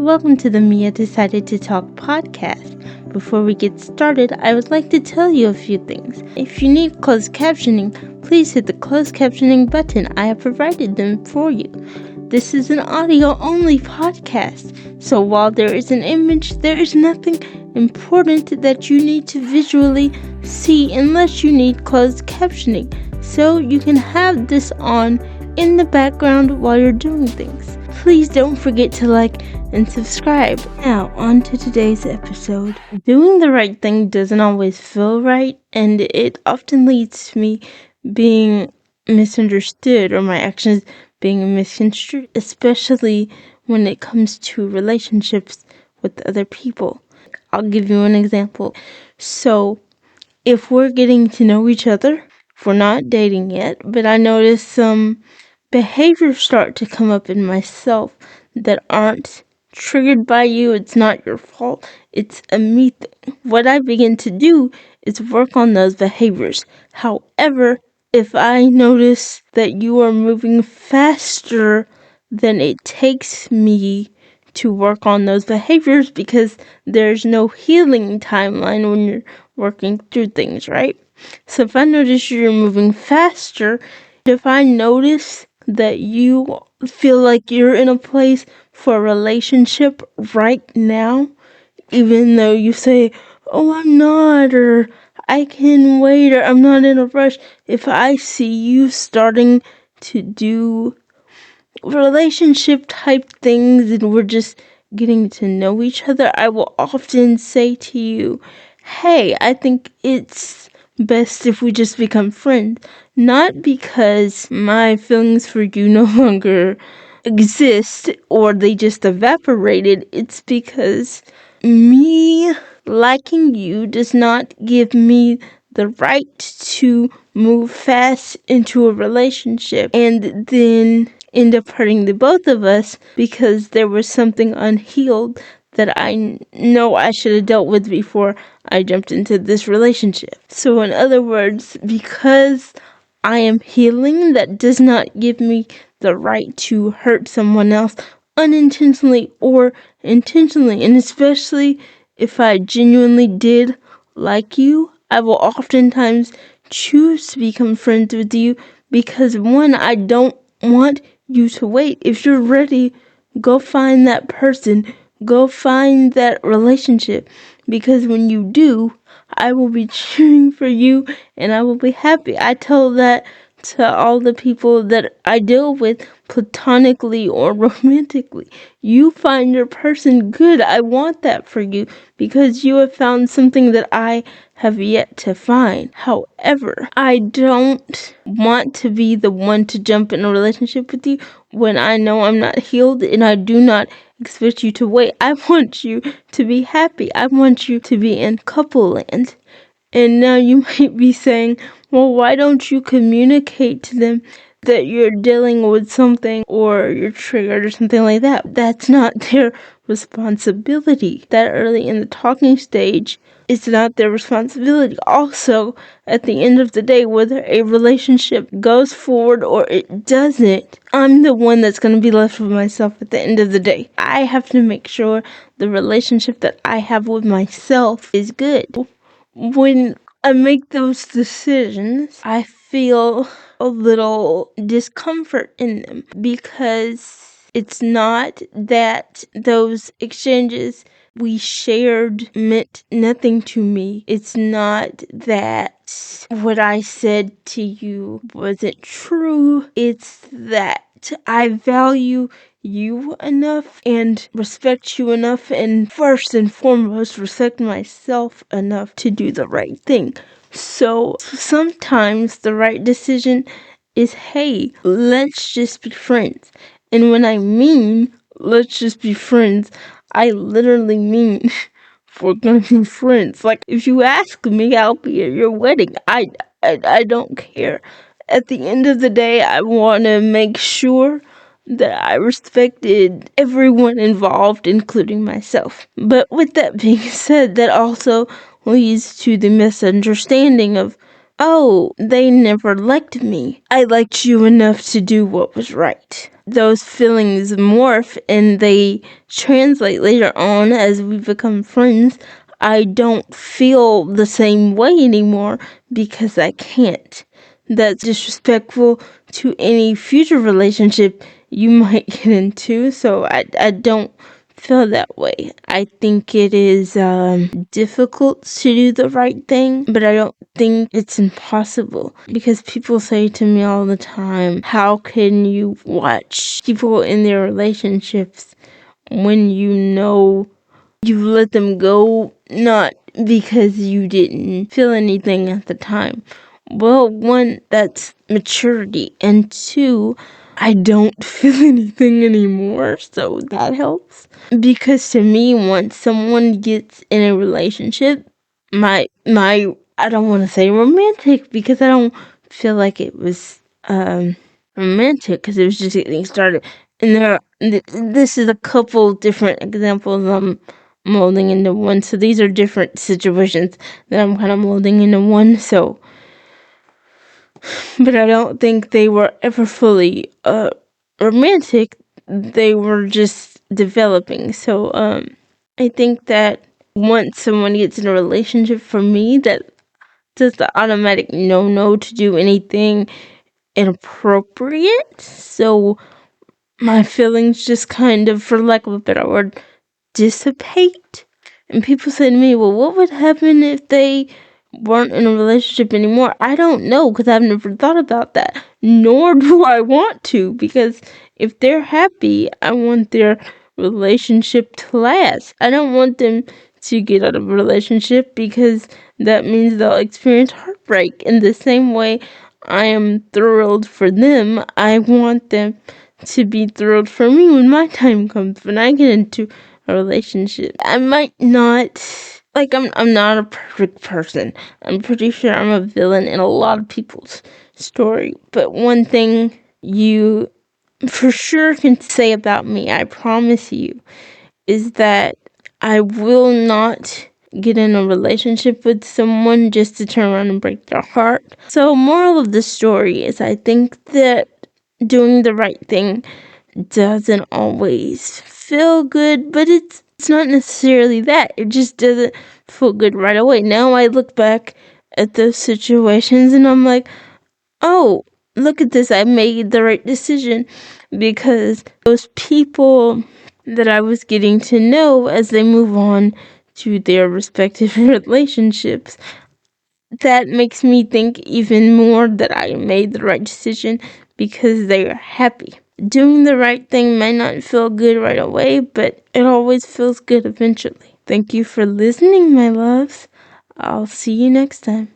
Welcome to the Mia Decided to Talk podcast. Before we get started, I would like to tell you a few things. If you need closed captioning, please hit the closed captioning button. I have provided them for you. This is an audio-only podcast, so while there is an image, there is nothing important that you need to visually see unless you need closed captioning. So you can have this on in the background while you're doing things. Please don't forget to like and subscribe. Now, on to today's episode. Doing the right thing doesn't always feel right, and it often leads to me being misunderstood or my actions being misconstrued, especially when it comes to relationships with other people. I'll give you an example. So, if we're getting to know each other, if we're not dating yet, but I notice some behaviors start to come up in myself that aren't triggered by you. It's not your fault. It's a me thing. What I begin to do is work on those behaviors. However, if I notice that you are moving faster than it takes me to work on those behaviors, because there's no healing timeline when you're working through things, right? So if I notice you're moving faster, if I notice that you feel like you're in a place for a relationship right now, even though you say, oh, I'm not, or I can wait, or I'm not in a rush, if I see you starting to do relationship type things and we're just getting to know each other, I will often say to you, hey, I think it's best if we just become friends. Not because my feelings for you no longer exist or they just evaporated. It's because me liking you does not give me the right to move fast into a relationship and then end up hurting the both of us because there was something unhealed that I know I should have dealt with before I jumped into this relationship. So in other words, because I am healing, that does not give me the right to hurt someone else unintentionally or intentionally. And especially if I genuinely did like you, I will oftentimes choose to become friends with you because, one, I don't want you to wait. If you're ready, go find that person. Go find that relationship. Because when you do, I will be cheering for you and I will be happy. I tell that to all the people that I deal with platonically or romantically. You find your person good. I want that for you because you have found something that I have yet to find. However, I don't want to be the one to jump in a relationship with you when I know I'm not healed, and I do not expect you to wait. I want you to be happy. I want you to be in couple land. And now you might be saying, well, why don't you communicate to them that you're dealing with something or you're triggered or something like that? That's not their responsibility. That early in the talking stage, it's not their responsibility. Also, at the end of the day, whether a relationship goes forward or it doesn't, I'm the one that's going to be left with myself at the end of the day. I have to make sure the relationship that I have with myself is good. When I make those decisions, I feel a little discomfort in them because it's not that those exchanges we shared meant nothing to me. It's not that what I said to you wasn't true. It's that I value you enough and respect you enough, and first and foremost respect myself enough to do the right thing. So sometimes the right decision is, hey, let's just be friends. And when I mean let's just be friends, I literally mean we're gonna be friends. Like, if you ask me, I'll be at your wedding. I don't care. At the end of the day, I want to make sure that I respected everyone involved, including myself. But with that being said, that also leads to the misunderstanding of, oh, they never liked me. I liked you enough to do what was right. those feelings morph and they translate later on as we become friends, I don't feel the same way anymore because I can't. That's disrespectful to any future relationship you might get into, so I don't feel that way. I think it is difficult to do the right thing, but I don't think it's impossible, because people say to me all the time, how can you watch people in their relationships when you know you let them go, not because you didn't feel anything at the time? Well, one, that's maturity, and two, I don't feel anything anymore, so that helps. Because to me, once someone gets in a relationship, my I don't want to say romantic, because I don't feel like it was romantic, because it was just getting started. And this is a couple different examples I'm molding into one. So these are different situations that I'm kind of molding into one. So, but I don't think they were ever fully romantic. They were just developing. So I think that once someone gets in a relationship, for me, that does the automatic no to do anything inappropriate. So my feelings just kind of, for lack of a better word, dissipate. And people say to me, well, what would happen if they weren't in a relationship anymore? I don't know, because I've never thought about that, nor do I want to, because if they're happy, I want their relationship to last. I don't want them to get out of a relationship, because that means they'll experience heartbreak. In the same way I am thrilled for them, I want them to be thrilled for me when my time comes, when I get into a relationship. I might not, I'm not a perfect person. I'm pretty sure I'm a villain in a lot of people's story. But one thing you for sure can say about me, I promise you, is that I will not get in a relationship with someone just to turn around and break their heart. So moral of the story is, I think that doing the right thing doesn't always feel good, but it's not necessarily that. It just doesn't feel good right away. Now I look back at those situations and I'm like, oh, look at this, I made the right decision, because those people that I was getting to know as they move on to their respective relationships, that makes me think even more that I made the right decision, because they are happy. Doing the right thing may not feel good right away, but it always feels good eventually. Thank you for listening, my loves. I'll see you next time.